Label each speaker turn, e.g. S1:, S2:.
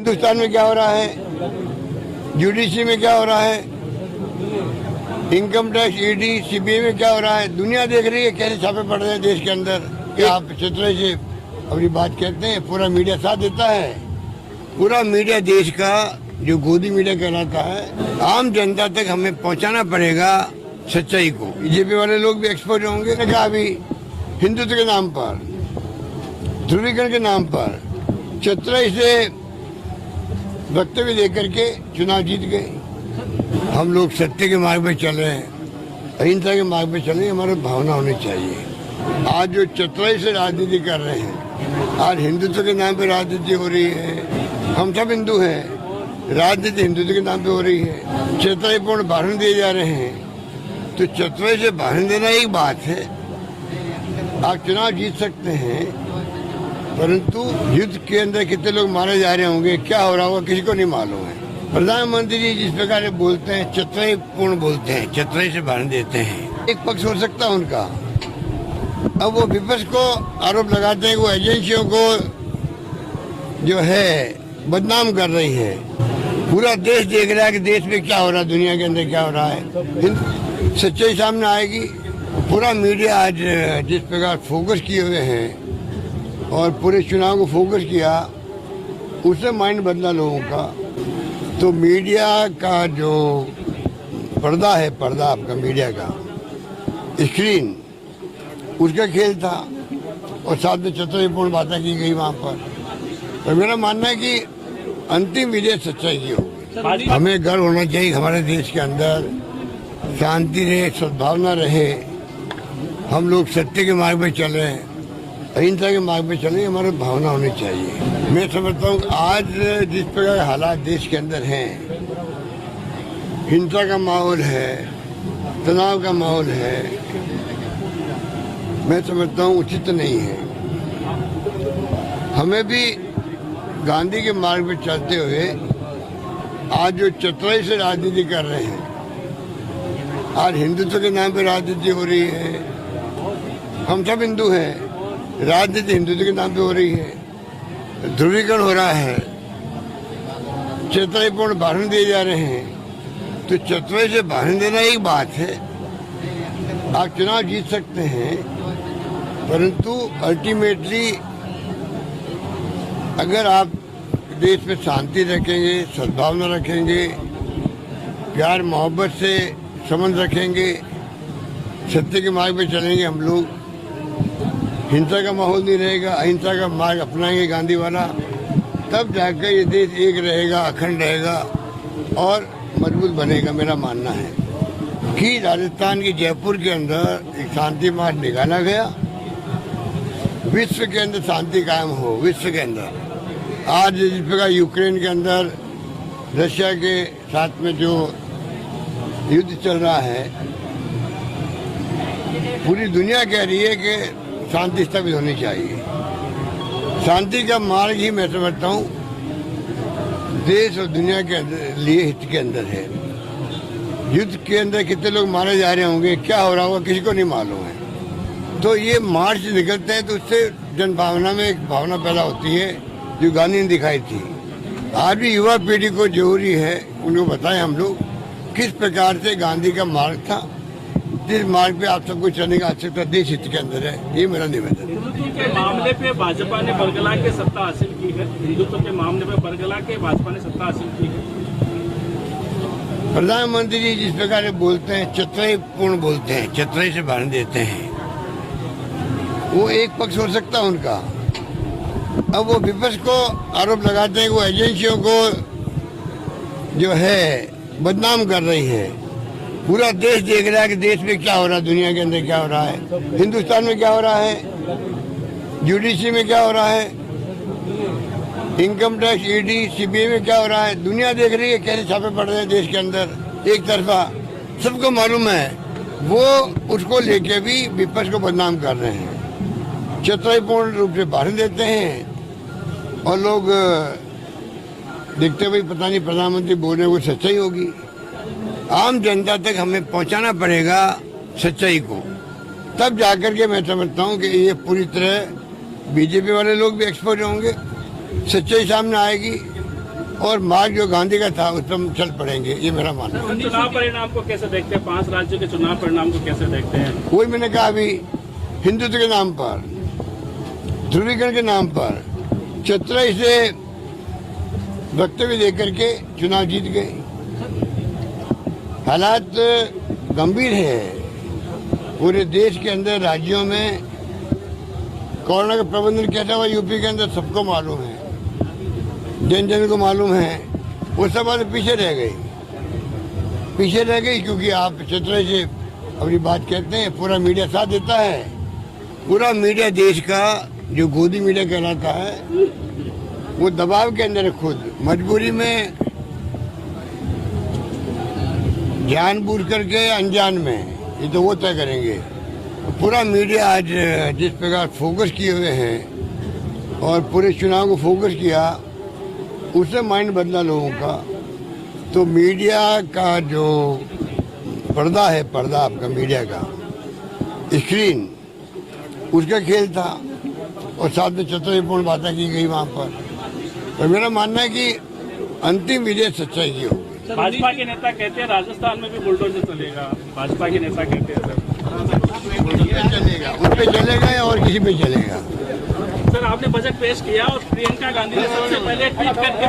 S1: हिंदुस्तान में क्या हो रहा है, जुडिशरी में क्या हो रहा है, इनकम टैक्स, ईडी, सीबीआई में क्या हो रहा है, दुनिया देख रही है कैसे छापे पड़ रहे हैं देश के अंदर। क्या आप चतुराई से अपनी बात कहते हैं, पूरा मीडिया साथ देता है। पूरा मीडिया देश का जो गोदी मीडिया कहलाता है, आम जनता तक हमें पहुंचाना पड़ेगा सच्चाई को। बीजेपी वाले लोग भी एक्सपर्ट होंगे। कहा अभी हिंदुत्व के नाम पर, ध्रुवीकरण के नाम पर चतुराई से वक्तव्य देकर के चुनाव जीत गए। हम लोग सत्य के मार्ग पे चल रहे हैं, अहिंसा के मार्ग पे चल रहे हैं, हमारी भावना होनी चाहिए। आज जो चतुराई से राजनीति कर रहे हैं, आज हिंदुत्व के नाम पे राजनीति हो रही है। हम सब हिंदू हैं, राजनीति हिंदुत्व के नाम पे हो रही है। चतुराईपूर्ण भाषण दिए जा रहे हैं, तो चतुराई से भाषण देना एक बात है। आप चुनाव जीत सकते हैं, परंतु युद्ध के अंदर कितने लोग मारे जा रहे होंगे, क्या हो रहा होगा, किसी को नहीं मालूम है। प्रधानमंत्री जी जिस प्रकार बोलते हैं, चतुराईपूर्ण बोलते हैं, चतुराई से भाषण देते हैं। एक पक्ष हो सकता है उनका। अब वो विपक्ष को आरोप लगाते हैं, वो एजेंसियों को जो है बदनाम कर रही है। पूरा देश देख रहा है कि देश में क्या हो रहा है, दुनिया के अंदर क्या हो रहा है। सच्चाई सामने आएगी। पूरा मीडिया आज जिस प्रकार फोकस किए हुए हैं और पूरे चुनाव को फोकस किया, उससे माइंड बदला लोगों का। तो मीडिया का जो पर्दा है, पर्दा आपका मीडिया का स्क्रीन, उसका खेल था और साथ में चतुराईपूर्ण बातें की गई वहाँ पर। तो मेरा मानना है कि अंतिम विजय सच्चाई की होगी। हमें गर्व होना चाहिए हमारे देश के अंदर शांति रहे, सद्भावना रहे, हम लोग सत्य के मार्ग पे चले, अहिंसा के मार्ग पे चले, हमारी भावना होनी चाहिए। मैं समझता हूँ आज जिस प्रकार हालात देश के अंदर हैं, हिंसा का माहौल है, तनाव का माहौल है, मैं समझता हूँ उचित नहीं है। हमें भी गांधी के मार्ग पे चलते हुए आज जो चतुराई से राजनीति कर रहे हैं, आज हिंदुत्व के नाम पे राजनीति हो रही है। हम सब हिंदू हैं, राजनीति हिंदुत्व के नाम पे हो रही है। ध्रुवीकरण हो रहा है, चतुराईपूर्ण भाषण दिए जा रहे हैं। तो चतुराई से भाषण देना एक बात है। आप चुनाव जीत सकते हैं, परंतु अल्टीमेटली अगर आप देश में शांति रखेंगे, सद्भावना रखेंगे, प्यार मोहब्बत से संबंध रखेंगे, सत्य के मार्ग पे चलेंगे हम लोग, हिंसा का माहौल नहीं रहेगा, अहिंसा का मार्ग अपनाएंगे गांधी वाला, तब जाकर ये देश एक रहेगा, अखंड रहेगा और मजबूत बनेगा। मेरा मानना है कि राजस्थान के जयपुर के अंदर एक शांति मार्च निकाला गया, विश्व के अंदर शांति कायम हो। विश्व के अंदर आज जिस प्रकार यूक्रेन के अंदर रशिया के साथ में जो युद्ध चल रहा है, पूरी दुनिया कह रही है कि शांति स्थापित होनी चाहिए। शांति का मार्ग ही मैं समझता हूँ देश और दुनिया के लिए हित के अंदर है। युद्ध के अंदर कितने लोग मारे जा रहे होंगे, क्या हो रहा होगा, किसी को नहीं मालूम है। तो ये मार्च निकलते हैं तो उससे जन भावना में एक भावना पैदा होती है जो गांधी ने दिखाई थी। आज भी युवा पीढ़ी को जरूरी है उनको बताएं हम लोग किस प्रकार से गांधी का मार्ग था, जिस मार्ग पे आप सबको चलने का आवश्यकता देश हित के अंदर है। ये मेरा निवेदन है।
S2: हिंदुत्व के मामले पे भाजपा ने बरगला के सत्ता हासिल की है। हिंदुत्व के मामले पे बरगला के भाजपा ने सत्ता हासिल की है।
S1: प्रधानमंत्री जी जिस प्रकार बोलते हैं, चतुराईपूर्ण बोलते हैं, चतुराई से भाषण देते हैं, वो एक पक्ष हो सकता है उनका। अब वो विपक्ष को आरोप लगाते हैं, वो एजेंसियों को जो है बदनाम कर रही है। पूरा देश देख रहा है कि देश में क्या हो रहा है, दुनिया के अंदर क्या हो रहा है, हिंदुस्तान में क्या हो रहा है, जुडिशरी में क्या हो रहा है, इनकम टैक्स, ईडी, सीबीआई में क्या हो रहा है। दुनिया देख रही है कैसे छापे पड़ रहे हैं देश के अंदर एक तरफा। सबको मालूम है, वो उसको लेके भी विपक्ष को बदनाम कर रहे हैं, चतुराईपूर्ण रूप से भाषण देते हैं और लोग देखते हुए पता नहीं प्रधानमंत्री बोल रहे वो सच्चाई होगी। आम जनता तक हमें पहुंचाना पड़ेगा सच्चाई को, तब जाकर के मैं समझता हूँ कि ये पूरी तरह बीजेपी वाले लोग भी एक्सपर्ट होंगे। सच्चाई सामने आएगी। और मार्ग जो गांधी का था उस पर हम चल पड़ेंगे, ये मेरा मानना है।
S2: चुनाव परिणाम को कैसे देखते हैं? 5 राज्यों के चुनाव परिणाम को कैसे देखते हैं?
S1: वही मैंने कहा अभी, हिंदुत्व के नाम पर, ध्रुवीकरण के नाम पर चतुराई से वक्तव्य देकर के चुनाव जीत गए। हालात गंभीर है पूरे देश के अंदर, राज्यों में कोरोना का प्रबंधन कैसा हुआ यूपी के अंदर सबको मालूम है, जन जन को मालूम है। वो सब वाले पीछे रह गई क्योंकि आप चतुराई से अपनी बात कहते हैं, पूरा मीडिया साथ देता है। पूरा मीडिया देश का जो गोदी मीडिया कहलाता है वो दबाव के अंदर है, खुद मजबूरी में, जानबूझ करके अनजान में, ये तो वो तय करेंगे। पूरा मीडिया आज जिस प्रकार फोकस किए हुए हैं और पूरे चुनाव को फोकस किया, उससे माइंड बदला लोगों का। तो मीडिया का जो पर्दा है, पर्दा आपका मीडिया का स्क्रीन, उसका खेल था और साथ में चतुराईपूर्ण बातें की गई वहाँ पर। तो मेरा मानना है कि अंतिम विजय सच्चाई की होगी।
S2: भाजपा के नेता कहते हैं राजस्थान में भी बुलडोजर चलेगा, भाजपा के नेता कहते हैं
S1: चलेगा, उस पे चलेगा या और किसी पे चलेगा।
S2: सर आपने बजट पेश किया और प्रियंका गांधी ने सबसे पहले ट्वीट करके